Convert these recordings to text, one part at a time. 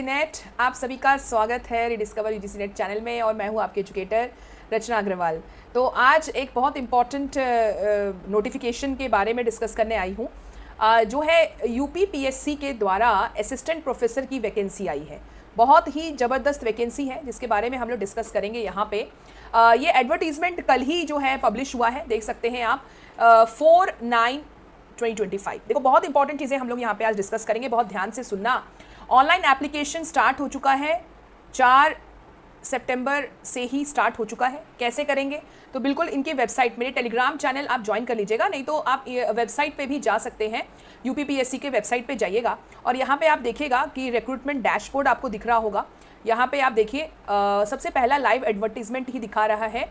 Net आप सभी का स्वागत है रिडिस्कवर यूजीसी नेट चैनल में और मैं हूं आपके एजुकेटर रचना अग्रवाल। तो आज एक बहुत इम्पॉर्टेंट नोटिफिकेशन के बारे में डिस्कस करने आई हूं, जो है यूपी पीएससी के द्वारा असिस्टेंट प्रोफेसर की वैकेंसी आई है। बहुत ही ज़बरदस्त वैकेंसी है जिसके बारे में हम लोग डिस्कस करेंगे यहाँ पे। ये एडवर्टीजमेंट कल ही जो है पब्लिश हुआ है, देख सकते हैं आप 4/9/2025। देखो बहुत इंपॉर्टेंट चीज़ें हम लोग यहाँ पे आज डिस्कस करेंगे, बहुत ध्यान से सुनना। ऑनलाइन एप्लीकेशन स्टार्ट हो चुका है, 4 सितंबर से ही स्टार्ट हो चुका है। कैसे करेंगे? तो बिल्कुल इनके वेबसाइट, मेरे टेलीग्राम चैनल आप ज्वाइन कर लीजिएगा, नहीं तो आप वेबसाइट पे भी जा सकते हैं। यूपीपीएससी के वेबसाइट पे जाइएगा और यहाँ पे आप देखिएगा कि रिक्रूटमेंट डैशबोर्ड आपको दिख रहा होगा। यहाँ पे आप देखिए सबसे पहला लाइव एडवर्टीजमेंट ही दिखा रहा है।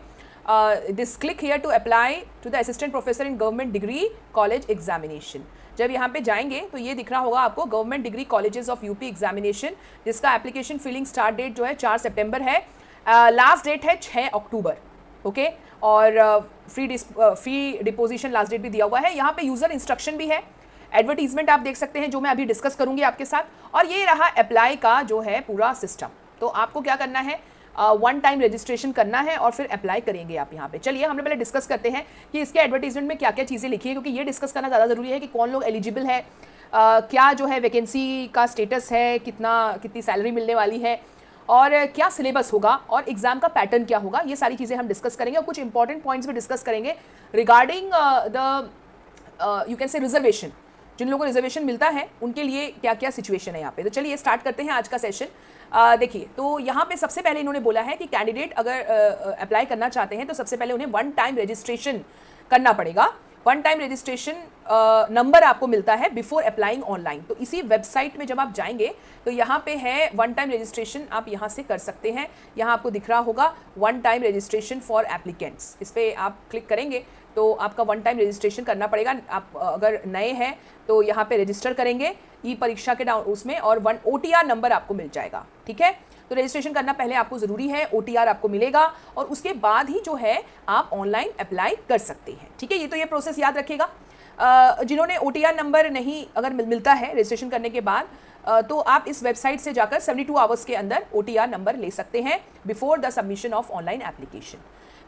This click here to apply to the assistant professor in government degree college examination. जब यहाँ पे जाएंगे तो ये दिख रहा होगा आपको government degree colleges of UP examination, जिसका एप्लीकेशन फिलिंग स्टार्ट डेट जो है 4 सितंबर है, लास्ट डेट है 6 अक्टूबर। ओके, और फ्री डिपोजिशन लास्ट डेट भी दिया हुआ है। यहाँ पे यूज़र इंस्ट्रक्शन भी है, एडवर्टीजमेंट आप देख सकते हैं जो मैं अभी डिस्कस करूँगी आपके साथ। और ये रहा अप्लाई का जो है पूरा सिस्टम। तो आपको क्या करना है, वन टाइम रजिस्ट्रेशन करना है और फिर अप्लाई करेंगे आप यहाँ पे। चलिए हम लोग पहले डिस्कस करते हैं कि इसके एडवर्टीजमेंट में क्या क्या चीज़ें लिखी है, क्योंकि ये डिस्कस करना ज़्यादा ज़रूरी है कि कौन लोग एलिजिबल है, क्या जो है वैकेंसी का स्टेटस है, कितनी सैलरी मिलने वाली है और क्या सिलेबस होगा और एग्जाम का पैटर्न क्या होगा। ये सारी चीज़ें हम डिस्कस करेंगे और कुछ इंपॉर्टेंट पॉइंट्स भी डिस्कस करेंगे regarding the you can say reservation. जिन लोगों को रिजर्वेशन मिलता है उनके लिए क्या क्या सिचुएशन है यहाँ पे। तो चलिए स्टार्ट करते हैं आज का सेशन। देखिए, तो यहाँ पे सबसे पहले इन्होंने बोला है कि कैंडिडेट अगर अप्लाई करना चाहते हैं तो सबसे पहले उन्हें वन टाइम रजिस्ट्रेशन करना पड़ेगा। वन टाइम रजिस्ट्रेशन नंबर आपको मिलता है बिफोर अप्लाइंग ऑनलाइन। तो इसी वेबसाइट में जब आप जाएंगे तो यहाँ पे है वन टाइम रजिस्ट्रेशन, आप यहाँ से कर सकते हैं। यहाँ आपको दिख रहा होगा one time registration for applicants, इस पर आप क्लिक करेंगे तो आपका वन टाइम रजिस्ट्रेशन करना पड़ेगा। आप अगर नए हैं तो यहाँ पे रजिस्टर करेंगे ई परीक्षा के उसमें और वन OTR नंबर आपको मिल जाएगा। ठीक है, तो रजिस्ट्रेशन करना पहले आपको ज़रूरी है, OTR आपको मिलेगा और उसके बाद ही जो है आप ऑनलाइन अप्लाई कर सकते हैं। ठीक है, ये प्रोसेस याद रखिएगा। जिन्होंने OTR नंबर नहीं अगर मिलता है रजिस्ट्रेशन करने के बाद, तो आप इस वेबसाइट से जाकर 72 आवर्स के अंदर OTR नंबर ले सकते हैं before the submission of online application.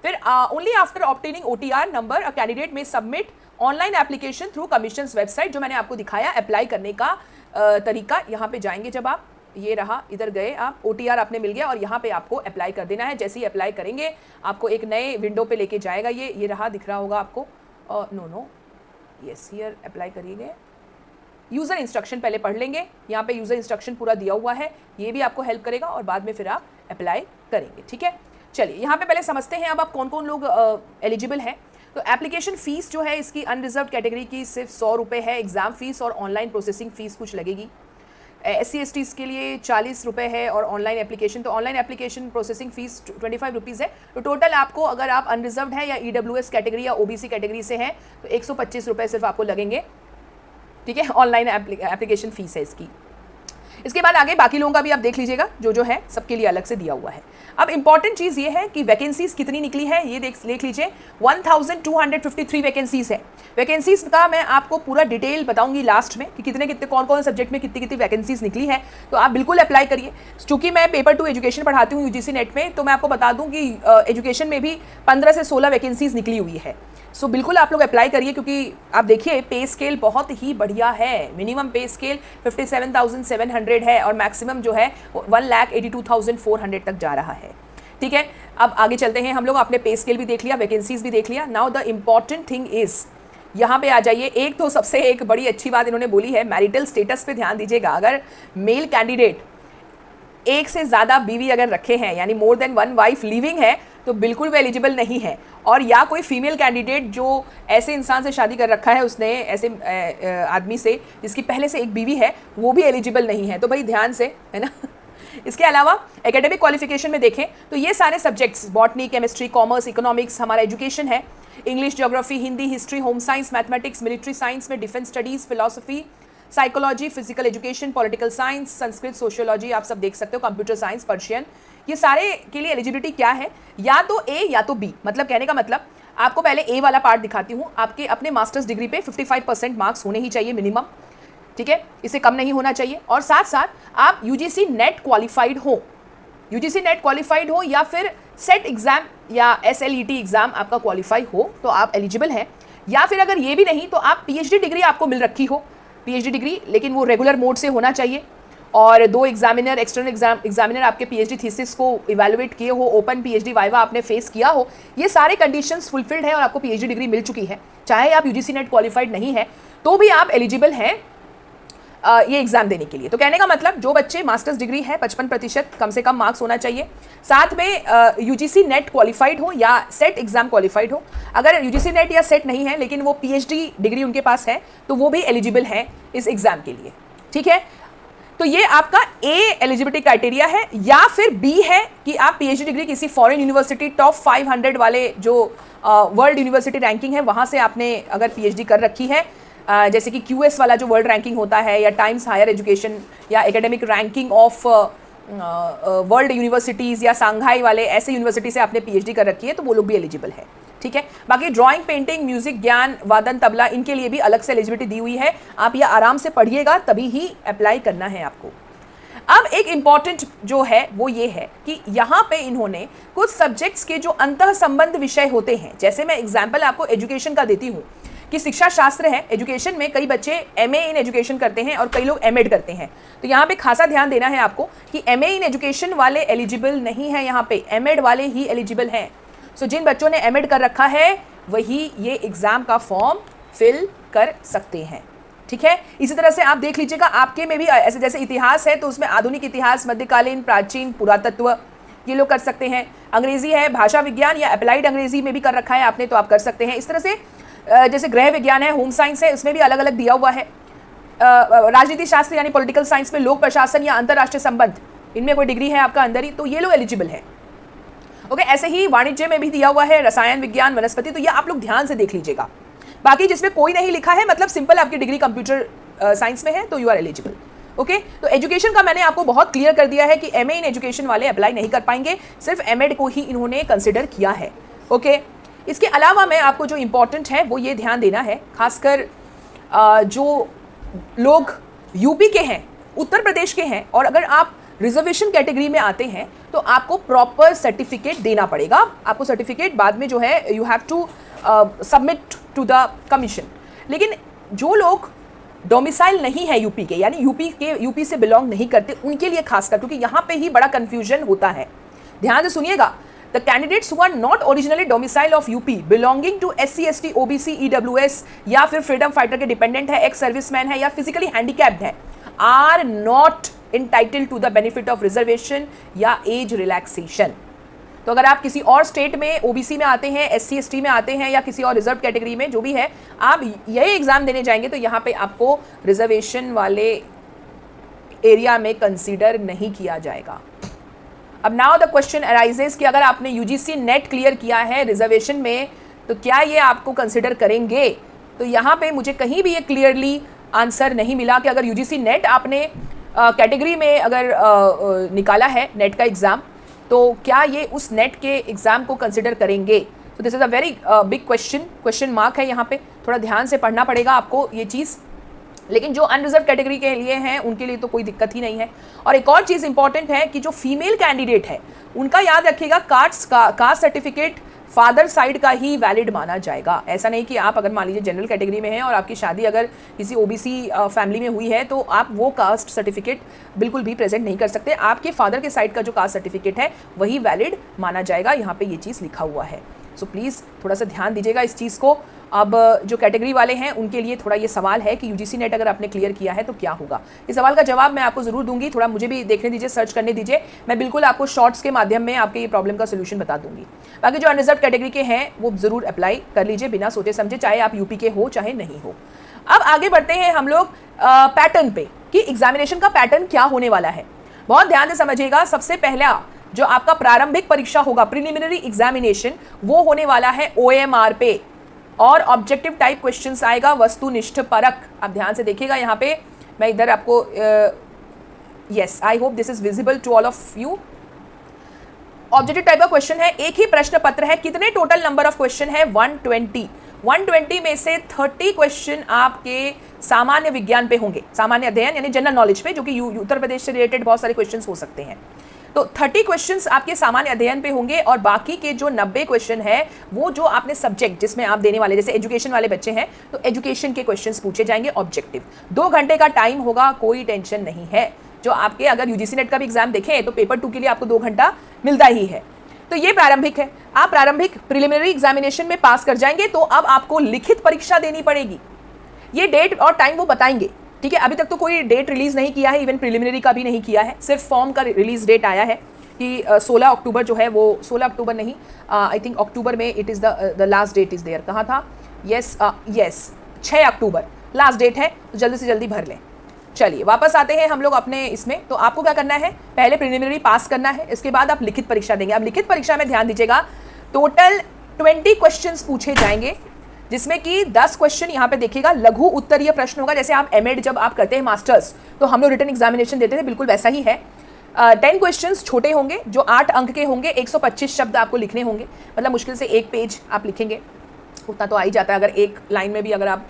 फिर only after obtaining OTR number a candidate may submit online application through commission's website, जो मैंने आपको दिखाया अप्लाई करने का तरीका। यहाँ पे जाएंगे जब आप, ये रहा, इधर गए आप, OTR आपने मिल गया और यहाँ पे आपको अप्लाई कर देना है। जैसे ही अप्लाई करेंगे आपको एक नए विंडो पे लेके जाएगा। ये रहा, दिख रहा होगा आपको। नो यस, हियर अप्लाई करिएगा। यूज़र इंस्ट्रक्शन पहले पढ़ लेंगे, यहाँ पे यूज़र इंस्ट्रक्शन पूरा दिया हुआ है, ये भी आपको हेल्प करेगा और बाद में फिर आप अप्लाई करेंगे। ठीक है, चलिए यहाँ पे पहले समझते हैं अब आप कौन कौन लोग एलिजिबल हैं। तो एप्लीकेशन फ़ीस जो है इसकी अनरिजर्व कैटेगरी की सिर्फ 100 रुपये है। एग्ज़ाम फीस और ऑनलाइन प्रोसेसिंग फ़ीस कुछ लगेगी। SC/STs के लिए 40 रुपये है और ऑनलाइन एप्लीकेशन, तो online application processing fees 25 rupees है। तो टोटल आपको, अगर आप अनरिजर्व्ड है या EWS कैटेगरी या OBC कैटेगरी से हैं, तो 125 रुपये सिर्फ आपको लगेंगे। ठीक है, ऑनलाइन एप्लीकेशन फ़ीस है इसकी। इसके बाद आगे बाकी लोगों का भी आप देख लीजिएगा, जो है सबके लिए अलग से दिया हुआ है। अब इंपॉर्टेंट चीज़ ये है कि वैकेंसीज कितनी निकली है ये देख लीजिए। 1253 वैकेंसीज है। वैकेंसीज का मैं आपको पूरा डिटेल बताऊंगी लास्ट में कि कितने कौन कौन सब्जेक्ट में कितनी वैकेंसीज निकली है। तो आप बिल्कुल अप्लाई करिए। चूँकि मैं पेपर 2 एजुकेशन पढ़ाती हूँ UGC नेट में, तो मैं आपको बता दूँ कि एजुकेशन में भी 15 से 16 वैकेंसीज निकली हुई है। सो बिल्कुल आप लोग अप्लाई करिए, क्योंकि आप देखिए पे स्केल बहुत ही बढ़िया है। मिनिमम पे स्केल 57,700 है और मैक्सिमम जो है 1,82,400 तक जा रहा है। ठीक है, अब आगे चलते हैं हम लोग। आपने पे स्केल भी देख लिया, वैकेंसीज भी देख लिया। Now the important thing is, यहाँ पे आ जाइए। एक तो सबसे एक बड़ी अच्छी बात इन्होंने बोली है, मैरिटल स्टेटस पे ध्यान दीजिएगा। अगर मेल कैंडिडेट एक से ज़्यादा बीवी अगर रखे हैं, यानी more than one wife living है, तो बिल्कुल वो एलिजिबल नहीं है। और या कोई फीमेल कैंडिडेट जो ऐसे इंसान से शादी कर रखा है, उसने ऐसे आदमी से जिसकी पहले से एक बीवी है, वो भी एलिजिबल नहीं है। तो भाई ध्यान से, है ना। इसके अलावा एकेडमिक क्वालिफिकेशन में देखें तो ये सारे subjects, botany, chemistry, commerce, economics हमारा एजुकेशन है। English, geography, Hindi, history, home science, mathematics, military science में defence studies, philosophy, psychology, physical education, political science, Sanskrit, sociology, आप सब देख सकते हो, कंप्यूटर साइंस, पर्शियन, ये सारे के लिए एलिजिबिलिटी क्या है, या तो A या तो B। मतलब कहने का मतलब, आपको पहले A वाला पार्ट दिखाती हूँ। आपके अपने मास्टर्स डिग्री पे 55% मार्क्स होने ही चाहिए मिनिमम। ठीक है, इससे कम नहीं होना चाहिए। और साथ साथ आप यूजीसी नेट क्वालिफाइड हो, यूजीसी नेट क्वालिफाइड हो या फिर सेट एग्जाम या एसएलईटी एग्जाम आपका क्वालिफाई हो तो आप एलिजिबल हैं। या फिर अगर ये भी नहीं तो आप पीएचडी डिग्री आपको मिल रखी हो, पीएचडी डिग्री, लेकिन वो रेगुलर मोड से होना चाहिए और 2 एग्जामिनर, एक्सटर्नल एग्जामिनर आपके पीएचडी थीसिस को इवैल्यूएट किए हो, ओपन पीएचडी वाइवा आपने फेस किया हो, ये सारे कंडीशंस फुलफिल्ड है और आपको पीएचडी डिग्री मिल चुकी है, चाहे आप यूजीसी नेट क्वालिफाइड नहीं है तो भी आप एलिजिबल हैं ये एग्जाम देने के लिए। तो कहने का मतलब जो बच्चे मास्टर्स डिग्री है 55% कम से कम मार्क्स होना चाहिए, साथ में यूजीसी नेट क्वालिफाइड हो या सेट एग्जाम क्वालिफाइड हो। अगर यूजीसी नेट या सेट नहीं है लेकिन वो पीएचडी डिग्री उनके पास है तो वो भी एलिजिबल है इस एग्जाम के लिए, ठीक है। तो ये आपका ए एलिजिबिलिटी क्राइटेरिया है। या फिर बी है कि आप पीएचडी डिग्री किसी फॉरेन यूनिवर्सिटी टॉप 500 वाले जो वर्ल्ड यूनिवर्सिटी रैंकिंग है वहाँ से आपने अगर पीएचडी कर रखी है, जैसे कि क्यूएस वाला जो वर्ल्ड रैंकिंग होता है या टाइम्स हायर एजुकेशन या academic ranking of world universities या सांघाई वाले ऐसे यूनिवर्सिटी से आपने पीएचडी कर रखी है तो वो लोग भी एलिजिबल है, ठीक है। बाकी ड्राइंग, पेंटिंग, म्यूजिक, ज्ञान, वादन, तबला, इनके लिए भी अलग से एलिजिबिलिटी दी हुई है। आप ये आराम से पढ़िएगा तभी ही अप्लाई करना है आपको। अब एक इम्पॉर्टेंट जो है वो ये है कि यहाँ पे इन्होंने कुछ सब्जेक्ट्स के जो अंतः संबंध विषय होते हैं, जैसे मैं एग्जाम्पल आपको एजुकेशन का देती हूँ कि शिक्षा शास्त्र है, एजुकेशन में कई बच्चे एमए इन एजुकेशन करते हैं और कई लोग एमएड करते हैं। तो यहाँ पे खासा ध्यान देना है आपको कि एमए इन एजुकेशन वाले एलिजिबल नहीं है, यहाँ पे एमएड वाले ही एलिजिबल हैं। सो जिन बच्चों ने एमएड कर रखा है वही ये एग्जाम का फॉर्म फिल कर सकते हैं, ठीक है। इसी तरह से आप देख लीजिएगा आपके में भी ऐसे, जैसे इतिहास है तो उसमें आधुनिक इतिहास, मध्यकालीन, प्राचीन, पुरातत्व ये लोग कर सकते हैं। अंग्रेजी है, भाषा विज्ञान या अप्लाइड अंग्रेजी में भी कर रखा है आपने तो आप कर सकते हैं। इस तरह से जैसे गृह विज्ञान है, होम साइंस है, उसमें भी अलग अलग दिया हुआ है। राजनीति शास्त्र यानी पॉलिटिकल साइंस में लोक प्रशासन या अंतर्राष्ट्रीय संबंध, इनमें कोई डिग्री है आपका अंदर ही तो ये लोग एलिजिबल है, ओके। ऐसे ही वाणिज्य में भी दिया हुआ है, रसायन विज्ञान, वनस्पति, तो ये आप लोग ध्यान से देख लीजिएगा। बाकी जिसमें कोई नहीं लिखा है मतलब सिंपल आपकी डिग्री कंप्यूटर साइंस में है तो यू आर एलिजिबल, ओके। तो एजुकेशन का मैंने आपको बहुत क्लियर कर दिया है कि एमए इन एजुकेशन वाले अप्लाई नहीं कर पाएंगे, सिर्फ एमएड को ही इन्होंने कंसिडर किया है, ओके। इसके अलावा मैं आपको जो इम्पोर्टेंट है वो ये ध्यान देना है, खासकर जो लोग यूपी के हैं, उत्तर प्रदेश के हैं और अगर आप रिजर्वेशन कैटेगरी में आते हैं तो आपको प्रॉपर सर्टिफिकेट देना पड़ेगा। आपको सर्टिफिकेट बाद में जो है you have to submit to the commission. लेकिन जो लोग डोमिसाइल नहीं है यूपी के, यानी यूपी से बिलोंग नहीं करते, उनके लिए खासकर, क्योंकि यहाँ पे ही बड़ा कन्फ्यूजन होता है, ध्यान से सुनिएगा। The candidates who are not originally domicile of UP, belonging to SC, ST, OBC, EWS या फिर फ्रीडम फाइटर के डिपेंडेंट है, एक्स सर्विसमैन है या फिजिकली हैंडीकैप्ड है, are not entitled to the benefit of reservation या एज रिलैक्सेशन। तो अगर आप किसी और स्टेट में ओबीसी में आते हैं, SC, ST में आते हैं या किसी और रिजर्व कैटेगरी में जो भी है, आप यही एग्जाम देने जाएंगे तो यहाँ पे आपको रिजर्वेशन वाले एरिया में कंसीडर नहीं किया जाएगा। अब नाउ द क्वेश्चन अराइजेस कि अगर आपने यूजीसी नेट क्लियर किया है रिजर्वेशन में तो क्या ये आपको कंसिडर करेंगे? तो यहाँ पे मुझे कहीं भी ये क्लियरली आंसर नहीं मिला कि अगर यूजीसी नेट आपने कैटेगरी में अगर निकाला है नेट का एग्ज़ाम तो क्या ये उस नेट के एग्ज़ाम को कंसिडर करेंगे। तो this is a very big question mark है, यहाँ पे थोड़ा ध्यान से पढ़ना पड़ेगा आपको ये चीज़। लेकिन जो अनरिजर्व कैटेगरी के लिए हैं उनके लिए तो कोई दिक्कत ही नहीं है। और एक और चीज़ इंपॉर्टेंट है कि जो फीमेल कैंडिडेट है उनका याद रखिएगा कास्ट सर्टिफिकेट फादर साइड का ही वैलिड माना जाएगा। ऐसा नहीं कि आप अगर मान लीजिए जनरल कैटेगरी में हैं और आपकी शादी अगर किसी ओबीसी फैमिली में हुई है तो आप वो कास्ट सर्टिफिकेट बिल्कुल भी प्रेजेंट नहीं कर सकते। आपके फादर के साइड का जो कास्ट सर्टिफिकेट है वही वैलिड माना जाएगा। यहाँ पे ये चीज़ लिखा हुआ है, सो प्लीज़ थोड़ा सा ध्यान दीजिएगा इस चीज़ को। अब जो कैटेगरी वाले हैं उनके लिए थोड़ा ये सवाल है कि यूजीसी नेट अगर आपने क्लियर किया है तो क्या होगा। इस सवाल का जवाब मैं आपको ज़रूर दूंगी, थोड़ा मुझे भी देखने दीजिए, सर्च करने दीजिए, मैं बिल्कुल आपको शॉर्ट्स के माध्यम में आपके ये प्रॉब्लम का सोल्यूशन बता दूंगी। बाकी जो अनरिजर्व कैटेगरी के हैं वो ज़रूर अप्लाई कर लीजिए बिना सोचे समझे, चाहे आप यूपी के हो चाहे नहीं हो। अब आगे बढ़ते हैं हम लोग पैटर्न पे कि एग्जामिनेशन का पैटर्न क्या होने वाला है। बहुत ध्यान से समझिएगा। सबसे पहला जो आपका प्रारंभिक परीक्षा होगा, प्रिलिमिनरी एग्जामिनेशन, वो होने वाला है OMR पे और ऑब्जेक्टिव टाइप क्वेश्चंस आएगा, वस्तुनिष्ठ परक। आप ध्यान से देखिएगा, यहाँ पे मैं इधर आपको yes, I hope this is visible to all of you. Objective type का क्वेश्चन है, एक ही प्रश्न पत्र है, कितने टोटल नंबर ऑफ क्वेश्चन है 120 120 में से 30 क्वेश्चन आपके सामान्य विज्ञान पे होंगे, सामान्य अध्ययन यानी जनरल नॉलेज पे, जो कि उत्तर प्रदेश से रिलेटेड बहुत सारे क्वेश्चंस हो सकते हैं। तो 30 क्वेश्चंस आपके सामान्य अध्ययन पे होंगे और बाकी के जो 90 क्वेश्चन है वो जो आपने सब्जेक्ट जिसमें आप देने वाले, जैसे एजुकेशन वाले बच्चे हैं तो एजुकेशन के क्वेश्चंस पूछे जाएंगे ऑब्जेक्टिव। 2 घंटे का टाइम होगा, कोई टेंशन नहीं है। जो आपके अगर यूजीसी नेट का भी एग्जाम देखें तो पेपर 2 के लिए आपको 2 घंटा मिलता ही है। तो ये प्रारंभिक है। आप प्रारंभिक प्रिलिमिनरी एग्जामिनेशन में पास कर जाएंगे तो अब आपको लिखित परीक्षा देनी पड़ेगी। ये डेट और टाइम वो बताएंगे, ठीक है। अभी तक तो कोई डेट रिलीज नहीं किया है, इवन प्रिलिमिनरी का भी नहीं किया है, सिर्फ फॉर्म का रिलीज डेट आया है कि 16 अक्टूबर जो है वो 16 अक्टूबर नहीं, आई थिंक अक्टूबर में it is the last date is there. कहाँ था? यस 6 अक्टूबर लास्ट डेट है, तो जल्दी से जल्दी भर लें। चलिए वापस आते हैं हम लोग अपने इसमें। तो आपको क्या करना है, पहले प्रिलिमिनरी पास करना है, इसके बाद आप लिखित परीक्षा देंगे। अब लिखित परीक्षा में ध्यान दीजिएगा, टोटल 20 क्वेश्चंस पूछे जाएंगे, जिसमें कि 10 क्वेश्चन यहाँ पे देखिएगा लघु उत्तरीय प्रश्न होगा। जैसे आप एमएड जब आप करते हैं मास्टर्स तो हम लोग रिटन एग्जामिनेशन देते थे, बिल्कुल वैसा ही है। 10 क्वेश्चंस छोटे होंगे जो 8 अंक के होंगे, 125 शब्द आपको लिखने होंगे, मतलब मुश्किल से 1 पेज आप लिखेंगे, उतना तो आ ही जाता है। अगर एक लाइन में भी अगर आप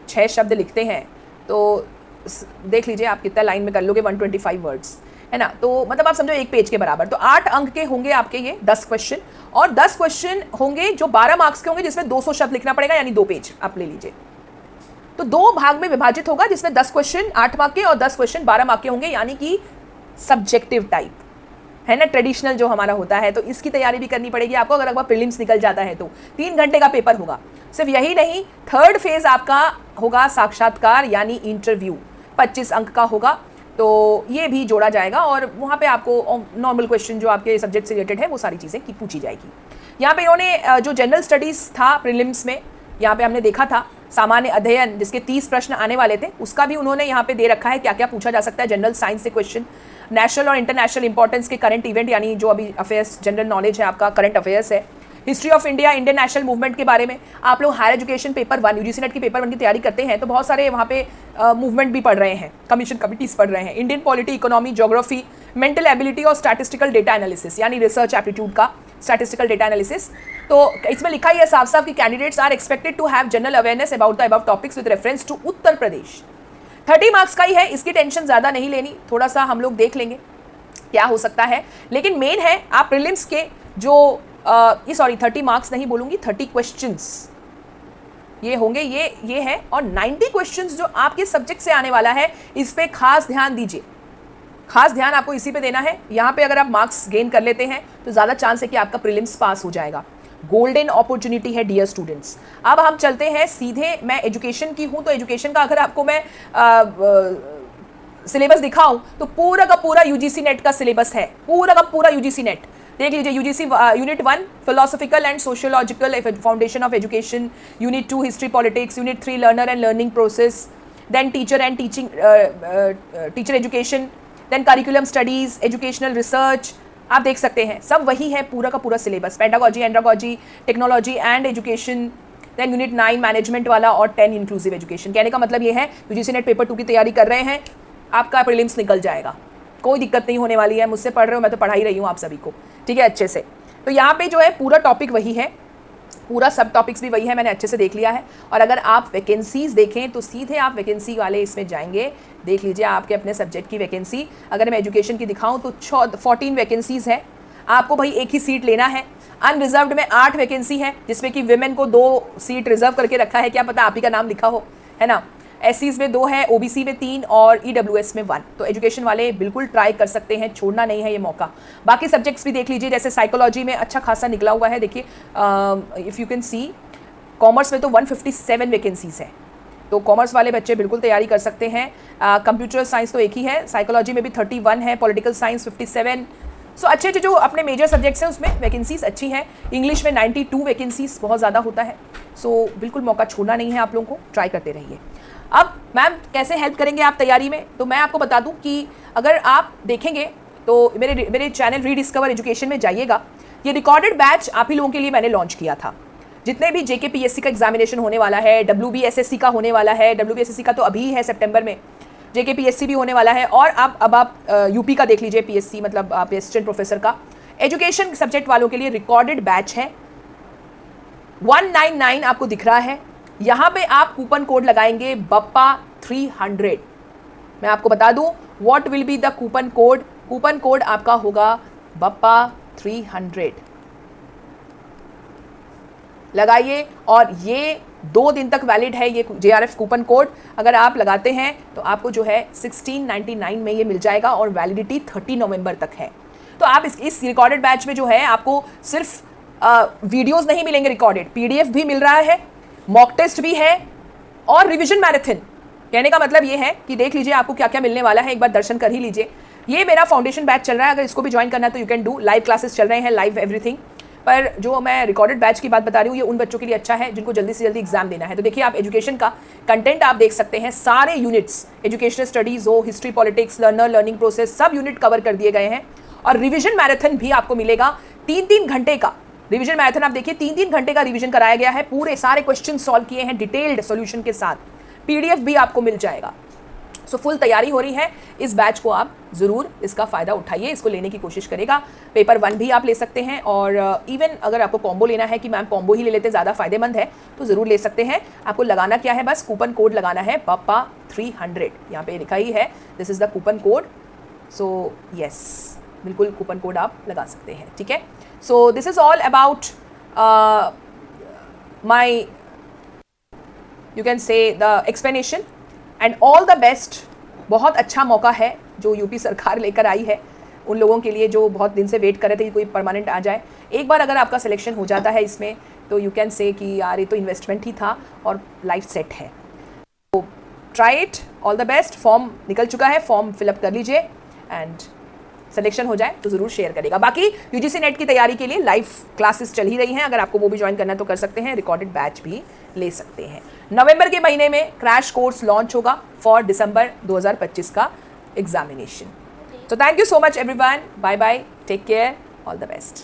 6 शब्द लिखते हैं तो देख लीजिए आप कितना लाइन में कर लोगे, 125 वर्ड्स है ना। तो मतलब आप समझो 1 पेज के बराबर। तो 8 अंक के होंगे आपके ये 10 क्वेश्चन, और 10 क्वेश्चन होंगे जो 12 मार्क्स के होंगे, जिसमें 200 शब्द लिखना पड़ेगा, यानी 2 पेज आप ले लीजिए। तो 2 भाग में विभाजित होगा, जिसमें 10 क्वेश्चन 8 मार्क के और 10 क्वेश्चन 12 मार्क के होंगे, यानी कि सब्जेक्टिव टाइप है ना, ट्रेडिशनल जो हमारा होता है। तो इसकी तैयारी भी करनी पड़ेगी आपको, अगर आपका प्रीलिम्स निकल जाता है तो 3 घंटे का पेपर होगा। सिर्फ यही नहीं, 3rd फेज आपका होगा साक्षात्कार यानी इंटरव्यू, 25 अंक का होगा, तो ये भी जोड़ा जाएगा और वहाँ पे आपको नॉर्मल क्वेश्चन जो आपके सब्जेक्ट से रिलेटेड है वो सारी चीज़ें की पूछी जाएगी। यहाँ पे इन्होंने जो जनरल स्टडीज़ था प्रीलिम्स में, यहाँ पे हमने देखा था सामान्य अध्ययन जिसके 30 प्रश्न आने वाले थे, उसका भी उन्होंने यहाँ पे दे रखा है क्या क्या पूछा जा सकता है। जनरल साइंस से क्वेश्चन, नेशनल और इंटरनेशनल इंपॉर्टेंस के करंट इवेंट यानी जो अभी अफेयर्स जनरल नॉलेज है आपका, करंट अफेयर्स है, history of India, Indian national movement के बारे में। आप लोग higher education paper 1 UGC NET की पेपर 1 की तैयारी करते हैं तो बहुत सारे वहाँ पे मूवमेंट भी पढ़ रहे हैं, कमीशन कमिटीज पढ़ रहे हैं, Indian polity, economy, geography, mental ability और स्टैटिस्टिकल डेटा एनालिसिस यानी रिसर्च एप्टीट्यूड का स्टैटिस्टिकल डेटा एनालिसिस। तो इसमें लिखा ही है साफ साफ कि candidates are expected to have general awareness about the above topics with reference to Uttar Pradesh. 30 marks का ही है, इसकी टेंशन ज़्यादा नहीं लेनी, थोड़ा सा हम लोग देख लेंगे क्या हो सकता है। लेकिन मेन है आप प्रीलिम्स के जो 30 मार्क्स नहीं बोलूँगी, 30 क्वेश्चंस ये होंगे, ये है। और 90 क्वेश्चंस जो आपके सब्जेक्ट से आने वाला है, इस पे खास ध्यान दीजिए, खास ध्यान आपको इसी पे देना है। यहाँ पे अगर आप मार्क्स गेन कर लेते हैं तो ज़्यादा चांस है कि आपका प्रीलिम्स पास हो जाएगा। गोल्डन अपॉर्चुनिटी है डियर स्टूडेंट्स। अब हम चलते हैं सीधे, मैं एजुकेशन की हूँ तो एजुकेशन का अगर आपको मैं सिलेबस दिखाऊं तो पूरा का पूरा यूजीसी नेट का सिलेबस है, पूरा का पूरा यूजीसी नेट। देख लीजिए, UGC unit 1 philosophical and sociological foundation of education, unit 2 history politics, unit 3 learner and learning process, then teacher and teacher education, then curriculum studies, educational research. आप देख सकते हैं सब वही है, पूरा का पूरा syllabus, pedagogy, andragogy, technology and education, then unit 9 management वाला और 10 इंक्लूसिव एजुकेशन। कहने का मतलब ये है यूजीसी नेट पेपर 2 की तैयारी कर रहे हैं, आपका प्रीलिम्स निकल जाएगा, कोई दिक्कत नहीं होने वाली है। मुझसे पढ़ रहे हो, मैं तो पढ़ा ही रही हूँ आप सभी को, ठीक है, अच्छे से। तो यहाँ पे जो है पूरा टॉपिक वही है, पूरा सब टॉपिक्स भी वही है, मैंने अच्छे से देख लिया है। और अगर आप वैकेंसीज देखें तो सीधे आप वैकेंसी वाले इसमें जाएंगे, देख लीजिए आपके अपने सब्जेक्ट की वैकेंसी। अगर मैं एजुकेशन की दिखाऊं तो 14 वैकेंसीज है, आपको भाई एक ही सीट लेना है। अनरिजर्व्ड में 8 वैकेंसी है, जिसमें कि विमेन को 2 सीट रिजर्व करके रखा है, क्या पता आप ही का नाम लिखा हो, है ना। एससीज में 2 है, ओबीसी में 3 और ईडब्ल्यूएस में 1। तो एजुकेशन वाले बिल्कुल ट्राई कर सकते हैं, छोड़ना नहीं है ये मौका। बाकी सब्जेक्ट्स भी देख लीजिए, जैसे साइकोलॉजी में अच्छा खासा निकला हुआ है, देखिए if you can see. Commerce में तो 157 वैकेंसीज है, तो कॉमर्स वाले बच्चे बिल्कुल तैयारी कर सकते हैं। कंप्यूटर साइंस तो एक ही है, साइकोलॉजी में भी 31 है, पॉलिटिकल साइंस 57। सो अच्छे अच्छे जो अपने मेजर सब्जेक्ट्स हैं उसमें वैकेंसीज अच्छी हैं। इंग्लिश में 92 वैकेंसीज बहुत ज़्यादा होता है, सो बिल्कुल मौका छोड़ना नहीं है आप लोगों को, ट्राई करते रहिए। अब मैम कैसे हेल्प करेंगे आप तैयारी में, तो मैं आपको बता दूं कि अगर आप देखेंगे तो मेरे चैनल रीडिस्कवर एजुकेशन में जाइएगा। ये रिकॉर्डेड बैच आप ही लोगों के लिए मैंने लॉन्च किया था। जितने भी जेकेपीएससी का एग्जामिनेशन होने वाला है, डब्ल्यूबीएसएससी का होने वाला है, डब्ल्यूबीएसएससी का तो अभी है सितंबर में, जेकेपीएससी भी होने वाला है। और अब आप यूपी का देख लीजिए, पीएससी मतलब आप असिस्टेंट प्रोफेसर का, एजुकेशन सब्जेक्ट वालों के लिए रिकॉर्डेड बैच है। 199 आपको दिख रहा है, यहाँ पे आप कूपन कोड लगाएंगे बप्पा 300। मैं आपको बता दूं what will be the coupon code. Coupon code आपका होगा बप्पा 300। लगाइए, और ये 2 दिन तक वैलिड है ये JRF कूपन कोड। अगर आप लगाते हैं तो आपको जो है 1699 में ये मिल जाएगा और वैलिडिटी 30 नवंबर तक है। तो आप इस रिकॉर्डेड बैच में जो है आपको सिर्फ वीडियोस नहीं मिलेंगे रिकॉर्डेड, PDF भी मिल रहा है, मॉक टेस्ट भी है और रिविजन मैराथन। कहने का मतलब ये है कि देख लीजिए आपको क्या क्या मिलने वाला है, एक बार दर्शन कर ही लीजिए। ये मेरा फाउंडेशन बैच चल रहा है, अगर इसको भी ज्वाइन करना है तो you can do. Live classes चल रहे हैं, लाइव एवरीथिंग। पर जो मैं रिकॉर्डेड बैच की बात बता रही हूँ, ये उन बच्चों के लिए अच्छा है जिनको जल्दी से जल्दी एग्जाम देना है। तो देखिए आप एजुकेशन का कंटेंट आप देख सकते हैं, सारे यूनिट्स, एजुकेशनल स्टडीज हो, history, politics, learner, learning process, सब यूनिट कवर कर दिए गए हैं। और रिविजन मैराथन भी आपको मिलेगा 3-3 घंटे का रिवीजन मैराथन। आप देखिए 3-3 घंटे का रिवीजन कराया गया है, पूरे सारे क्वेश्चन सॉल्व किए हैं डिटेल्ड सॉल्यूशन के साथ। PDF भी आपको मिल जाएगा। सो फुल तैयारी हो रही है। इस बैच को आप ज़रूर इसका फ़ायदा उठाइए, इसको लेने की कोशिश करेगा। पेपर 1 भी आप ले सकते हैं, और इवन अगर आपको कॉम्बो लेना है कि मैम कॉम्बो ही ले लेते ज़्यादा फायदेमंद है, तो ज़रूर ले सकते हैं। आपको लगाना क्या है, बस कूपन कोड लगाना है बप्पा 300। यहाँ पे लिखा ही है, this is the coupon code. So yes, बिल्कुल कूपन कोड आप लगा सकते हैं, ठीक है। So this is all about my, you can से the explanation, and all the best. बहुत अच्छा मौका है जो यूपी सरकार लेकर आई है उन लोगों के लिए जो बहुत दिन से वेट कर रहे थे कि कोई परमानेंट आ जाए। एक बार अगर आपका सिलेक्शन हो जाता है इसमें, तो यू कैन से कि यार ये तो इन्वेस्टमेंट ही था और लाइफ सेट है। तो try it, all the best. Form निकल चुका है, फॉर्म फिलअप कर लीजिए, एंड सिलेक्शन हो जाए तो ज़रूर शेयर करेगा। बाकी UGC नेट की तैयारी के लिए लाइव क्लासेस चल ही रही हैं, अगर आपको वो भी ज्वाइन करना है तो कर सकते हैं। रिकॉर्डेड बैच भी ले सकते हैं। नवंबर के महीने में क्रैश कोर्स लॉन्च होगा फॉर दिसंबर 2025 का examination. So thank you so much everyone. Bye bye. Take care. All the best.